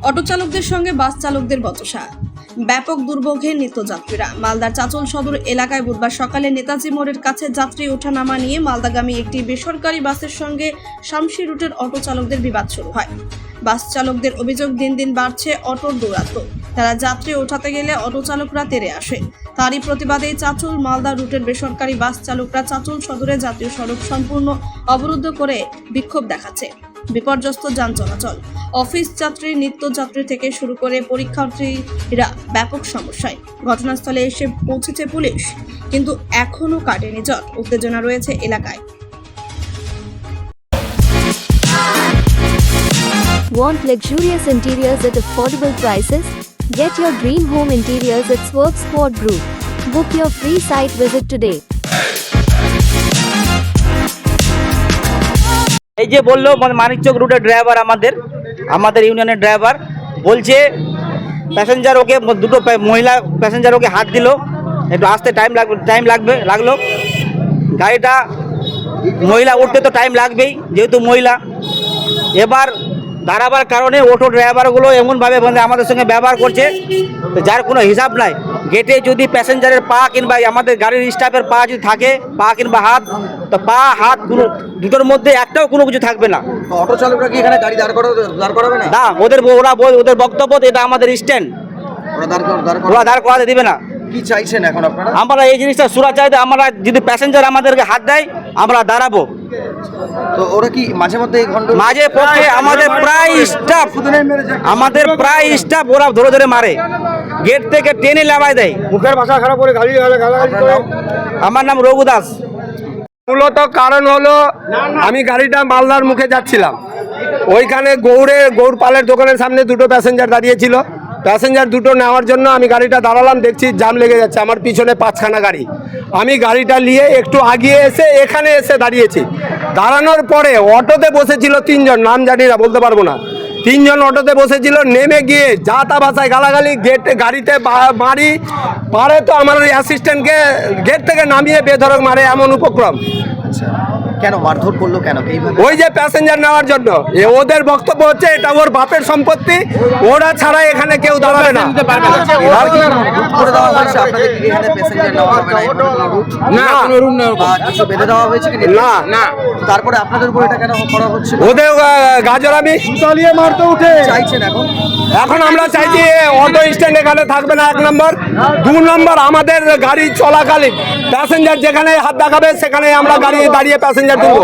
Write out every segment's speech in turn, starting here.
Auto চালকদের সঙ্গে বাস চালকদের বচসা, ব্যাপক দুর্ভোগে নিত্যযাত্রীরা। মালদার চাচল সদর এলাকায় বুধবার সকালে নেতাজি মোড়ের কাছে যাত্রী ওঠানামা নিয়ে মালদাগামী একটি বেসরকারি বাসের সঙ্গে শামসি রুটের অটো চালকদের বিবাদ শুরু হয়। বাস চালকদের অভিযোগ, দিন দিন বাড়ছে অটোর দৌরাত্ম্য। তারা যাত্রী ওঠাতে গেলে অটো চালকরা তেড়ে আসে। তারই প্রতিবাদে চাচল মালদা রুটের বেসরকারি বাস চালকরা চাচল সদরে জাতীয় সড়ক সম্পূর্ণ অবরুদ্ধ করে বিক্ষোভ দেখাচ্ছে। বিপর্যস্ত যান চলাচল, অফিস যাত্রী, নিত্যযাত্রী থেকে শুরু করে পরীক্ষার্থীরা ব্যাপক সমস্যায়। ঘটনাস্থলে এসে পৌঁছেছে পুলিশ, কিন্তু এখনও কাটেনি জট। উত্তেজনা রয়েছে এলাকায়। Want luxurious interiors at affordable prices? Get your dream home interiors at Swerve Sport Group. Book your free site visit today. এই যে বললো মানিকচক রুটের ড্রাইভার, আমাদের ইউনিয়নের ড্রাইভার বলছে প্যাসেঞ্জার ওকে দুটো মহিলা প্যাসেঞ্জার ওকে হাত দিল, একটু আসতে লাগলো। গাড়িটা মহিলা উঠতে তো টাইম লাগবেই, যেহেতু মহিলা। এবার দাঁড়াবার কারণে অটো ড্রাইভারগুলো এমনভাবে আমাদের সঙ্গে ব্যবহার করছে যার কোনো হিসাব নাই। গেটে যদি প্যাসেঞ্জারের পা কিংবা আমাদের গাড়ির স্টাফের পা যদি থাকে, পা কিংবা হাত, তো পা হাত কোনো দুটোর মধ্যে একটাও কোনো কিছু থাকবে না। অটো চালকরা কি এখানে গাড়ি দাঁড় করাবে না? না, ওদের বক্তব্য এটা আমাদের স্ট্যান্ড, ওরা দাঁড় করাতে দিবে না। কি চাইছেন এখন আপনারা? আমরা এই জিনিসটা সুরা চাই, আমরা যদি প্যাসেঞ্জার আমাদেরকে হাত দেয় আমরা দাঁড়াবো। তো ওরা কি মাঝে মধ্যে মাঝে পক্ষে আমাদের প্রায় স্টাফ ওরা ধরে ধরে মারে, গেট থেকে টেনে লাগাই দেয়, মুখের ভাষা খারাপ করে গালাগালি করে। আমার নাম রঘু দাস। মূলত কারণ হলো আমি গাড়িটা মালদার মুখে যাচ্ছিলাম, ওইখানে গৌরপালের দোকানের সামনে দুটো প্যাসেঞ্জার দাঁড়িয়েছিল। প্যাসেঞ্জার দুটো নেওয়ার জন্য আমি গাড়িটা দাঁড়ালাম, দেখছি জাম লেগে যাচ্ছে। আমার পিছনে 5খানা গাড়ি, আমি গাড়িটা নিয়ে একটু আগিয়ে এসে এখানে এসে দাঁড়িয়েছি। দাঁড়ানোর পরে অটোতে বসেছিল 3 জন, নাম জানি না, বলতে পারবো না। 3 জন অটোতে বসেছিল, নেমে গিয়ে যা তা ভাষায় গালাগালি, গাড়িতে মারি পারে তো আমার অ্যাসিস্ট্যান্টকে গেট থেকে নামিয়ে বেধড়ক মারে, এমন উপক্রম। কেন মারধর করলো কেন? ওই যে প্যাসেঞ্জার নেওয়ার জন্য। ওদের বক্তব্য হচ্ছে এটা ওর বাপের সম্পত্তি, ওরা ছাড়া এখানে কেউ দাঁড়াবে না। তারপরে আপনাদের উপর এটা কেন করা হচ্ছে? ওদের গাজরামি চালিয়ে মারতে উঠে চাইছেন এখন আমরা চাইছি অটো স্ট্যান্ড এখানে থাকবে না, 1 নম্বর। 2 নম্বর, আমাদের গাড়ি চলাকালীন প্যাসেঞ্জার যেখানে হাত দেখাবে সেখানে আমরা গাড়ি দাঁড়িয়ে প্যাসেঞ্জার তুলবো।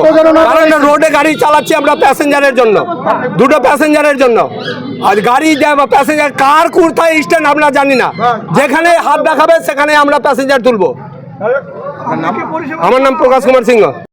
কারণ রোডে গাড়ি চালাচ্ছি আমরা প্যাসেঞ্জারের জন্য, দুটো প্যাসেঞ্জারের জন্য। আর গাড়ি প্যাসেঞ্জার কার কোথায় স্ট্যান্ড আমরা জানি না, যেখানে হাত দেখাবে সেখানে আমরা প্যাসেঞ্জার তুলবো। আমার নাম প্রকাশ কুমার সিংহ।